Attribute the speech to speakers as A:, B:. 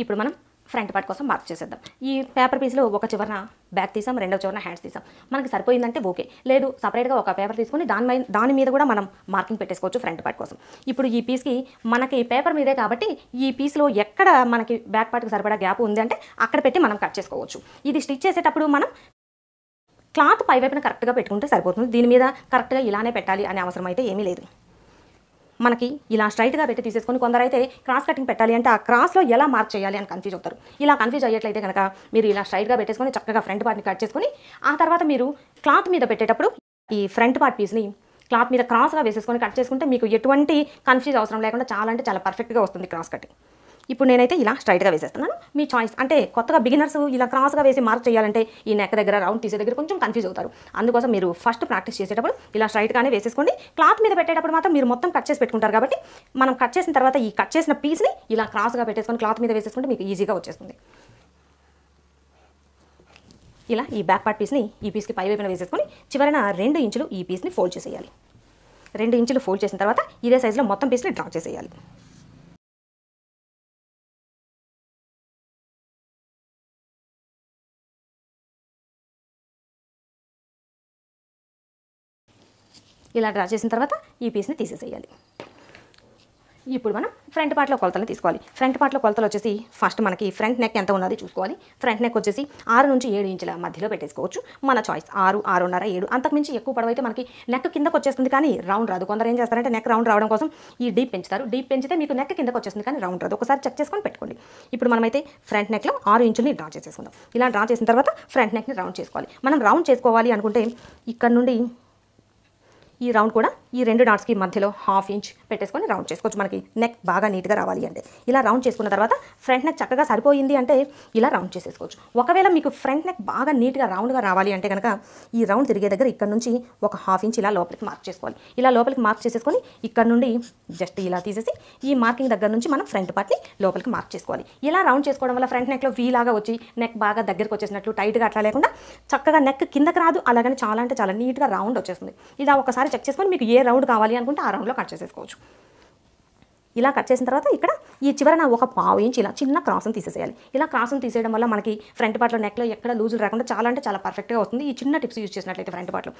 A: ఇప్పుడు మనం front part కోసం మార్క్ చేసేద్దాం. ఈ పేపర్ పీస్లో ఒక చివరన బ్యాక్ తీసాం, రెండవ చివరన హ్యాండ్స్ తీసాం. మనకి సరిపోయిందంటే ఓకే, లేదు సపరేట్గా ఒక పేపర్ తీసుకొని దాని మీద కూడా మనం మార్కింగ్ పెట్టేసుకోవచ్చు ఫ్రంట్ పార్ట్ కోసం. ఇప్పుడు ఈ పీస్కి మనకి పేపర్ మీదే కాబట్టి ఈ పీస్లో ఎక్కడ మనకి బ్యాక్ పార్ట్కి సరిపడా గ్యాప్ ఉంది అంటే అక్కడ పెట్టి మనం కట్ చేసుకోవచ్చు. ఇది స్టిచ్ చేసేటప్పుడు మనం క్లాత్ పైవైపున కరెక్ట్గా పెట్టుకుంటే సరిపోతుంది. దీని మీద కరెక్ట్గా ఇలానే పెట్టాలి అనే అవసరం అయితే ఏమీ లేదు. మనకి ఇలా స్ట్రైట్గా పెట్టి తీసేసుకొని కొందరైతే క్రాస్ కటింగ్ పెట్టాలి అంటే ఆ క్రాస్లో ఎలా మార్క్ చేయాలి అని కన్ఫ్యూజ్ అవుతారు. ఇలా కన్ఫ్యూజ్ అయ్యేట్లయితే కనుక మీరు ఇలా స్ట్రైట్గా పెట్టేసుకొని చక్కగా ఫ్రంట్ పార్ట్ని కట్ చేసుకొని ఆ తర్వాత మీరు క్లాత్ మీద పెట్టేటప్పుడు ఈ ఫ్రంట్ పార్ట్ పీస్ని క్లాత్ మీద క్రాస్గా వేసేసుకొని కట్ చేసుకుంటే మీకు ఎటువంటి కన్ఫ్యూజ్ అవసరం లేకుండా చాలా అంటే చాలా పర్ఫెక్ట్గా వస్తుంది క్రాస్ కటింగ్. ఇప్పుడు నేనైతే ఇలా స్ట్రైట్గా వేసేస్తున్నాను. మీ చాయిస్. అంటే కొత్తగా బిగినర్స్ ఇలా క్రాస్గా వేసి మార్క్ చేయాలంటే ఈ నెక్ దగ్గర రౌండ్ తీసే దగ్గర కొంచెం కన్ఫ్యూజ్ అవుతారు. అందుకోసం మీరు ఫస్ట్ ప్రాక్టీస్ చేసేటప్పుడు ఇలా స్ట్రైట్గానే వేసేసుకోండి. క్లాత్ మీద పెట్టేటప్పుడు మాత్రం మీరు మొత్తం కట్ చేసి పెట్టుకుంటారు కాబట్టి మనం కట్ చేసిన తర్వాత ఈ కట్ చేసిన పీస్ని ఇలా క్రాస్గా పెట్టేసుకొని క్లాత్ మీద వేసేసుకుంటే మీకు ఈజీగా వచ్చేస్తుంది. ఇలా ఈ బ్యాక్ పార్ట్ పీస్ని ఈ పీస్కి పై వైపున వేసేసుకొని చివరన 2 ఇంచులు ఈ పీస్ని ఫోల్డ్ చేసేయాలి. 2 ఇంచులు ఫోల్డ్ చేసిన తర్వాత ఇదే సైజులో మొత్తం పీస్ని డ్రా చేసేయాలి. ఇలా డ్రా చేసిన తర్వాత ఈ పీస్ని తీసేసేయాలి. ఇప్పుడు మనం ఫ్రంట్ పార్ట్లో కొలతలు తీసుకోవాలి. ఫ్రంట్ పార్ట్లో కొలతలు వచ్చేసి ఫస్ట్ మనకి ఫ్రంట్ నెక్ ఎంత ఉన్నది చూసుకోవాలి. ఫ్రంట్ నెక్ వచ్చేసి 6 నుంచి 7 ఇంచుల మధ్యలో పెట్టేసుకోవచ్చు. మన చాయిస్ 6, 6.5, 7. అంతకుమించి ఎక్కువ పొడవైతే మనకి నెక్ కిందకు వచ్చేస్తుంది కానీ రౌండ్ రాదు. కొందరు ఏం చేస్తారంటే నెక్ రౌండ్ రావడం కోసం ఈ డీప్ పెంచుతారు. డీప్ పెంచితే మీకు నెక్ కిందకు వచ్చేస్తుంది కానీ రౌండ్ రాదు. ఒకసారి చెక్ చేసుకొని పెట్టుకోండి. ఇప్పుడు మనమైతే ఫ్రంట్ నెక్లో 6 ఇంచుల్ని డ్రా చేసేసుకుందాం. ఇలా డ్రా చేసిన తర్వాత ఫ్రంట్ నెక్ని రౌండ్ చేసుకోవాలి. మనం రౌండ్ చేసుకోవాలి అనుకుంటే ఇక్కడ నుండి ఈ రౌండ్ కూడా ఈ 2 డాట్స్కి మధ్యలో 1/2 ఇంచ్ పెట్టేసుకొని రౌండ్ చేసుకోవచ్చు. మనకి నెక్ బాగా నీట్గా రావాలి అంటే ఇలా రౌండ్ చేసుకున్న తర్వాత ఫ్రంట్ నెక్ చక్కగా సరిపోయింది అంటే ఇలా రౌండ్ చేసేసుకోవచ్చు. ఒకవేళ మీకు ఫ్రంట్ నెక్ బాగా నీట్గా రౌండ్గా రావాలి అంటే కనుక ఈ రౌండ్ తిరిగే దగ్గర ఇక్కడ నుంచి ఒక 1/2 ఇంచ్ ఇలా లోపలికి మార్క్ చేసుకోవాలి. ఇలా లోపలికి మార్క్ చేసేసుకొని ఇక్కడ నుండి జస్ట్ ఇలా తీసేసి ఈ మార్కింగ్ దగ్గర నుంచి మనం ఫ్రంట్ పార్ట్ని లోపలికి మార్క్ చేసుకోవాలి. ఇలా రౌండ్ చేసుకోవడం వల్ల ఫ్రంట్ నెక్లో వీ లాగా వచ్చి నెక్ బాగా దగ్గరికి వచ్చేసినట్లు టైట్గా అట్లా లేకుండా చక్కగా నెక్ కిందకి రాదు. అలాగని చాలా అంటే చాలా నీట్గా రౌండ్ వచ్చేస్తుంది. ఇలా ఒకసారి చెక్ చేసుకొని మీకు ఏ రౌండ్ కావాలి అనుకుంటే ఆ రౌండ్లో కట్ చేసేసుకోవచ్చు. ఇలా కట్ చేసిన తర్వాత ఇక్కడ ఈ చివరన ఒక 1/2 ఇంచ్ ఇలా చిన్న క్రాస్ని తీసేసేయాలి. ఇలా క్రాస్ని తీసేయడం వల్ల మనకి ఫ్రంట్ పార్ట్లో నెక్లో ఎక్కడ లూజులు రాకుండా చాలా అంటే చాలా పర్ఫెక్ట్గా వస్తుంది. ఈ చిన్న టిప్స్ యూజ్ చేసినట్లయితే ఫ్రంట్ పార్ట్లో